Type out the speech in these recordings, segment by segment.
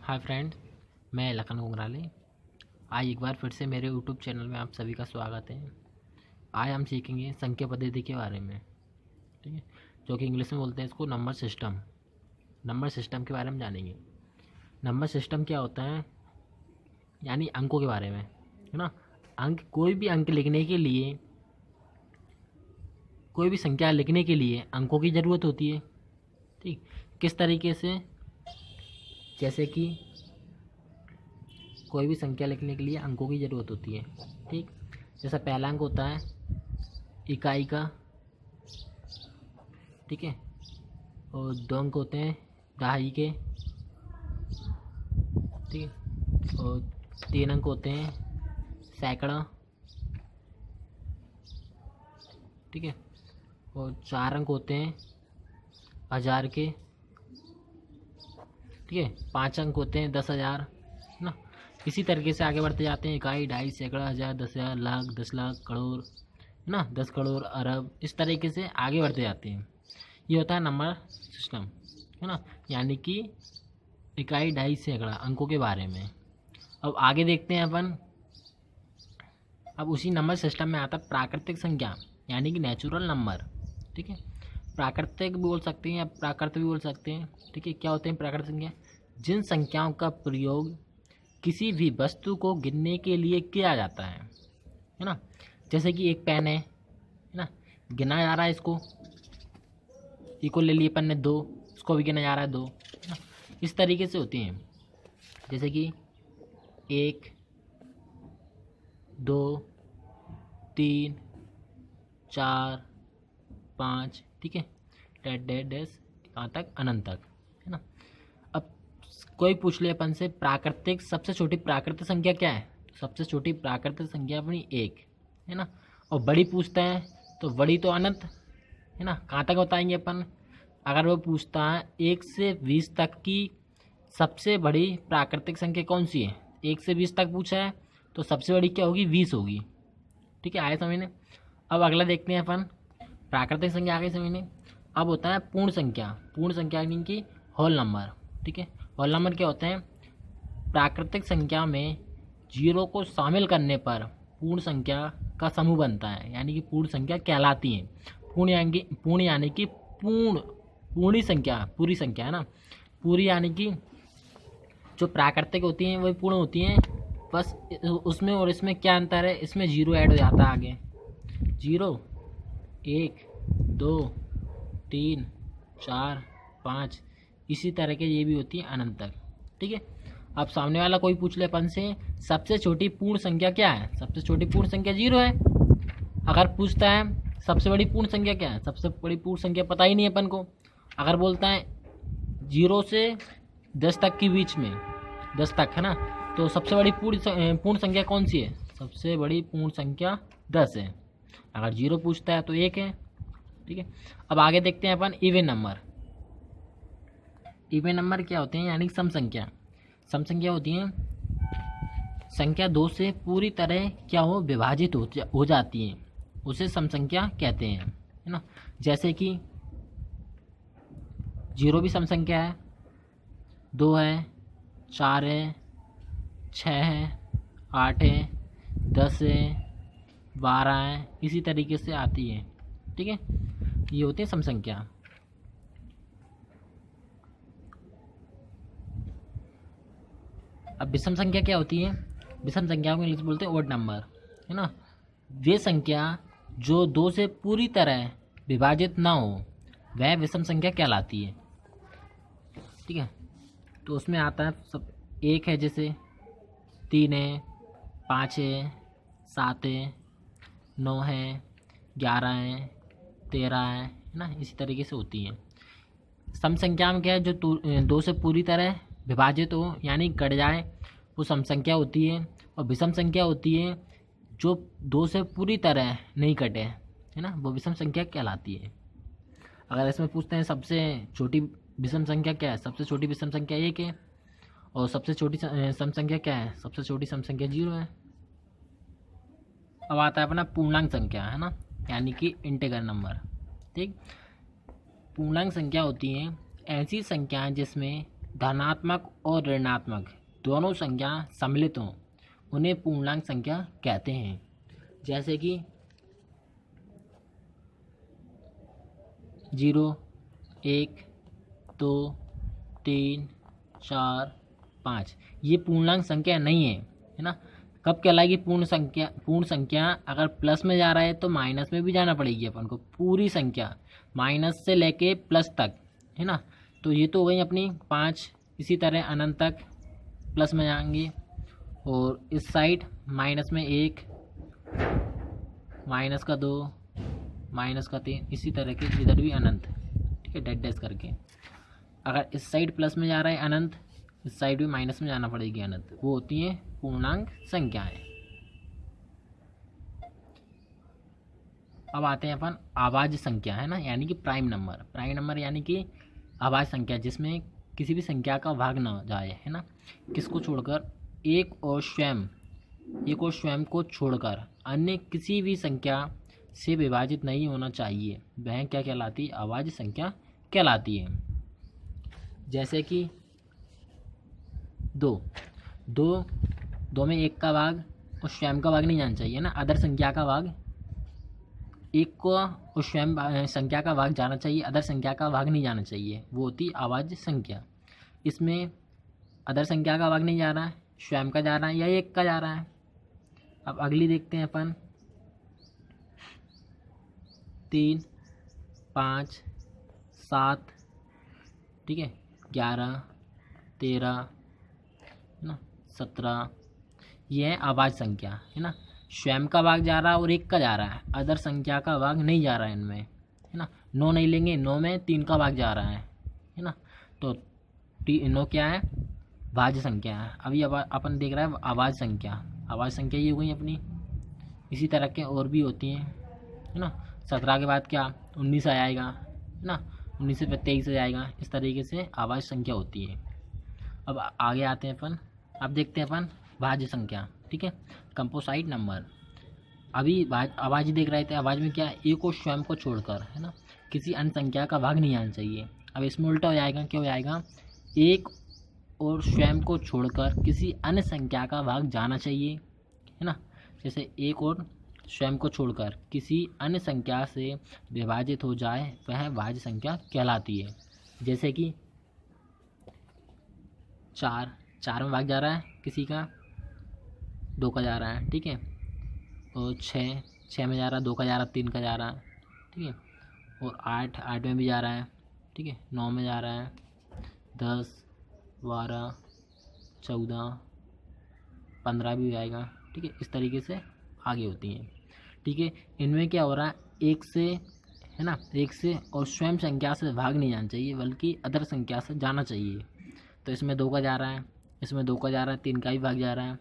Hi friends, मैं लखन घुंघराले। आज एक बार फिर से मेरे यूट्यूब चैनल में आप सभी का स्वागत है। आज हम सीखेंगे संख्या पद्धति के बारे में, ठीक है, जो कि इंग्लिश में बोलते हैं इसको नंबर सिस्टम। नंबर सिस्टम के बारे में जानेंगे। नंबर सिस्टम क्या होता है, यानी अंकों के बारे में, है ना। कोई भी अंक लिखने के लिए, कोई भी संख्या लिखने के लिए अंकों की ज़रूरत होती है। ठीक, किस तरीके से, जैसे कि कोई भी संख्या लिखने के लिए अंकों की ज़रूरत होती है। ठीक, जैसा पहला अंक होता है इकाई का, ठीक है, और 2 अंक होते हैं दहाई के, ठीक है, और 3 अंक होते हैं सैकड़ा, ठीक है, और 4 अंक होते हैं हज़ार के, ठीक है, 5 अंक होते हैं 10,000, है ना। इसी तरीके से आगे बढ़ते जाते हैं, इकाई, ढाई, सैकड़ा, हज़ार, 10,000, लाख, 10 लाख, करोड़, है ना, 10 करोड़, अरब, इस तरीके से आगे बढ़ते जाते हैं। ये होता है नंबर सिस्टम, है ना, यानी कि इकाई, ढाई, सैकड़ा अंकों के बारे में। अब आगे देखते हैं अपन। अब उसी नंबर सिस्टम में आता है प्राकृतिक संख्या, यानी कि नेचुरल नंबर, ठीक है। प्राकृतिक भी बोल सकते हैं या प्राकृत भी बोल सकते हैं, ठीक है। क्या होते हैं प्राकृतिक संख्या? जिन संख्याओं का प्रयोग किसी भी वस्तु को गिनने के लिए किया जाता है ना। जैसे कि एक पेन है ना, गिना जा रहा है इसको ले लिए अपन ने 2, इसको भी गिना जा रहा है 2, है ना। इस तरीके से होती हैं, जैसे कि 1, 2, 3, 4, 5, ठीक है, डैश डैश डैश कहाँ तक, अनंत तक, है ना। अब कोई पूछ ले अपन से प्राकृतिक, सबसे छोटी प्राकृतिक संख्या क्या है, तो सबसे छोटी प्राकृतिक संख्या अपनी 1 है ना। और बड़ी पूछता है तो बड़ी तो अनंत, है ना। कहाँ तक बताएंगे अपन? अगर वो पूछता है 1 से 20 तक की सबसे बड़ी प्राकृतिक संख्या कौन सी है, 1 से 20 तक पूछा है तो सबसे बड़ी क्या होगी, 20 होगी, ठीक है, आए समझने। अब अगला देखते हैं अपन, प्राकृतिक संख्या आगे समझने। अब होता है पूर्ण संख्या। पूर्ण संख्या यानी कि होल नंबर, ठीक है। होल नंबर क्या होते हैं? प्राकृतिक संख्या में 0 को शामिल करने पर पूर्ण संख्या का समूह बनता है, यानी कि पूर्ण संख्या कहलाती है। पूर्ण यानी कि पूर्ण संख्या, पूरी संख्या है ना। पूरी यानी कि जो प्राकृतिक होती हैं वही पूर्ण होती हैं, बस उसमें और इसमें क्या अंतर है, इसमें 0 ऐड हो जाता है आगे। 0, 1, 2, 3, 4, 5, इसी तरह के ये भी होती है अनंत तक, ठीक है। अब सामने वाला कोई पूछ ले अपन से सबसे छोटी पूर्ण संख्या क्या है, सबसे छोटी पूर्ण संख्या 0 है। अगर पूछता है सबसे बड़ी पूर्ण संख्या क्या है, सबसे बड़ी पूर्ण संख्या पता ही नहीं है अपन को। अगर बोलता है 0 से 10 तक के बीच में, 10 तक है ना, तो सबसे बड़ी पूर्ण संख्या कौन सी है, सबसे बड़ी पूर्ण संख्या 10 है। अगर 0 पूछता है तो 1 है, ठीक है। अब आगे देखते हैं अपन इवन नंबर। इवन नंबर क्या होते हैं, यानी सम संख्या। सम संख्या होती हैं संख्या 2 से पूरी तरह क्या हो, विभाजित हो जाती है, उसे सम संख्या कहते हैं, है ना। जैसे कि 0 भी सम संख्या है, 2 है, 4 है, 6 है, 8 है, 10 है, 12 है, इसी तरीके से आती है, ठीक है। ये होती है सम संख्या। अब विषम संख्या क्या होती है? विषम संख्या को इंग्लिश में बोलते हैं ओड नंबर, है ना। वे संख्या जो 2 से पूरी तरह विभाजित ना हो वह विषम संख्या कहलाती है, ठीक है। तो उसमें आता है सब 1 है, जैसे 3 है, 5 है, 7 है, 9 है, 11 है, 13 है ना, इसी तरीके से होती है। सम संख्या में क्या है, जो 2 से पूरी तरह विभाजित हो यानी कट जाए, वो सम संख्या होती है। और विषम संख्या होती है जो 2 से पूरी तरह नहीं कटे, है ना, वो विषम संख्या कहलाती है। अगर इसमें पूछते हैं सबसे छोटी विषम संख्या क्या है, सबसे छोटी विषम संख्या 1 है। और सबसे छोटी सम संख्या क्या है, सबसे छोटी सम संख्या 0 है। अब आता है अपना पूर्णांक संख्या, है ना, यानी कि इंटीजर नंबर, ठीक। पूर्णांक संख्या होती हैं ऐसी संख्याएं जिसमें धनात्मक और ऋणात्मक दोनों संख्या सम्मिलित हों उन्हें पूर्णांक संख्या कहते हैं। जैसे कि 0, 1, 2, 3, 4, 5 ये पूर्णांक संख्या नहीं है ना। कब कहलाएगी पूर्ण संख्या? पूर्ण संख्या अगर प्लस में जा रहा है तो माइनस में भी जाना पड़ेगी अपन को। पूरी संख्या माइनस से लेके प्लस तक है ना। तो ये तो हो गई अपनी 5। इसी तरह अनंत तक प्लस में जाएंगे, और इस साइड माइनस में 1, माइनस का 2, माइनस का 3, इसी तरह के इधर भी अनंत, ठीक है, डैश डैश करके। अगर इस साइड प्लस में जा रहा है अनंत, इस साइड भी माइनस में जाना पड़ेगी अनंत। वो होती हैं पूर्णांक संख्याएं। अब आते हैं अपन आवाज़ संख्या, है ना, यानी कि प्राइम नंबर। प्राइम नंबर यानी कि आवाज़ संख्या जिसमें किसी भी संख्या का भाग ना जाए, है ना। किसको छोड़कर? एक और स्वयं को छोड़कर अन्य किसी भी संख्या से विभाजित नहीं होना चाहिए, वह क्या कहलाती है? आवाज़ संख्या कहलाती है। जैसे कि 2 में 1 का भाग और स्वयं का भाग नहीं जाना चाहिए ना। अदर संख्या का भाग 1 को और स्वयं संख्या का भाग जाना चाहिए, अदर संख्या का भाग नहीं जाना चाहिए। वो होती आवाज़ संख्या। इसमें अदर संख्या का भाग नहीं जा रहा है, स्वयं का जा रहा है या 1 का जा रहा है। अब अगली देखते हैं अपन 3, 5, 7, ठीक है, 11, 13, है ना, 17, ये है आवाज़ संख्या, है ना। स्वयं का भाग जा रहा है और 1 का जा रहा है, अदर संख्या का भाग नहीं जा रहा है इनमें, है ना। 9 नहीं लेंगे, 9 में 3 का भाग जा रहा है ना। तो 9 क्या है? भाज्य संख्या है। अभी अपन देख रहे हैं आवाज़ संख्या। आवाज़ संख्या ये हो गई अपनी। इसी तरह के और भी होती हैं, है ना। 17 के बाद क्या? 19 आ जाएगा, है ना। 19 से फिर 23 आ जाएगा। इस तरीके से आवाज़ संख्या होती है। अब आगे आते हैं अपन, अब देखते हैं अपन भाज्य संख्या, ठीक है, कंपोसाइट नंबर। अभी आवाज़ ही देख रहे थे। आवाज़ में क्या है? एक और स्वयं को छोड़कर, है ना, किसी अन्य संख्या का भाग नहीं आना चाहिए। अब इसमें उल्टा हो जाएगा। क्या हो जाएगा? एक और स्वयं को छोड़कर किसी अन्य संख्या का भाग जाना चाहिए, है ना। जैसे एक और स्वयं को छोड़कर किसी अन्य संख्या से विभाजित हो जाए वह भाज्य संख्या कहलाती है। जैसे कि 4 में भाग जा रहा है किसी का, 2 का जा रहा है, ठीक है। और 6 में जा रहा है, 2 का जा रहा है, 3 का जा रहा है, ठीक है। और 8 में भी जा रहा है, ठीक है। 9 में जा रहा है, 10, 12, 14, 15 भी आएगा, ठीक है। इस तरीके से आगे होती हैं, ठीक है। इनमें क्या हो रहा है? 1 से, है ना, 1 से और स्वयं संख्या से भाग नहीं जाना चाहिए बल्कि अदर संख्या से जाना चाहिए। तो इसमें 2 का जा रहा है, इसमें 2 का जा रहा है, 3 का भी भाग जा रहा है,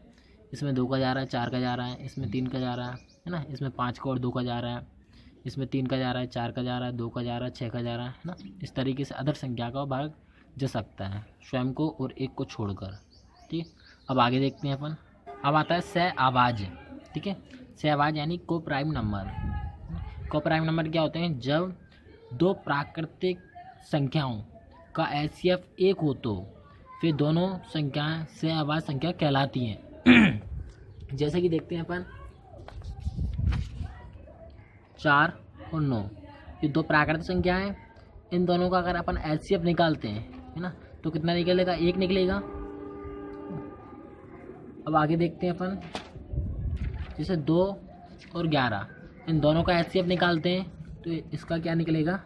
इसमें 2 का जा रहा है, 4 का जा रहा है, इसमें 3 का जा रहा है ना। इसमें 5 का और 2 का जा रहा है, इसमें 3 का जा रहा है, 4 का जा रहा है, 2 का जा रहा है, 6 का जा रहा है ना। इस तरीके से अदर संख्या का भाग जा सकता है स्वयं को और 1 को छोड़कर, ठीक। अब आगे देखते हैं अपन। अब आता है सह आवाज़, ठीक है। सह आवाज़ यानी को प्राइम नंबर। को प्राइम नंबर क्या होते हैं? जब 2 प्राकृतिक संख्याओं का HCF 1 हो तो फिर दोनों संख्याएं सह आवाज़ संख्या कहलाती हैं। जैसे कि देखते हैं अपन 4 और 9, ये 2 प्राकृतिक संख्या हैं। इन दोनों का अगर अपन HCF निकालते हैं, है ना, तो कितना निकलेगा? 1 निकलेगा। अब आगे देखते हैं अपन, जैसे 2 और 11, इन दोनों का HCF निकालते हैं तो इसका क्या निकलेगा?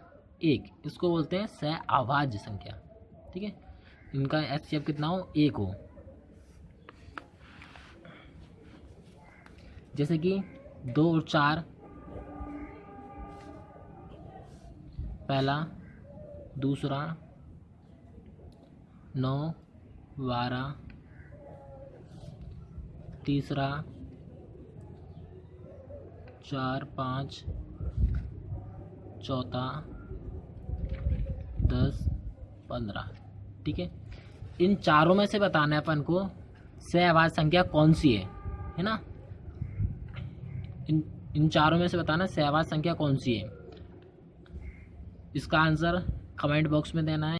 1। इसको बोलते हैं सह आवाज़ संख्या, ठीक है। इनका HCF कितना हो? 1 हो। जैसे कि 2 और 4, पहला, दूसरा, 9, 12, तीसरा, 4, 5, चौथा, 10, 15, ठीक है। इन चारों में से बताना है अपन को सह आवाज़ संख्या कौन सी है ना। इन चारों में से बताना सह आवाज़ संख्या कौन सी है। इसका आंसर कमेंट बॉक्स में देना है।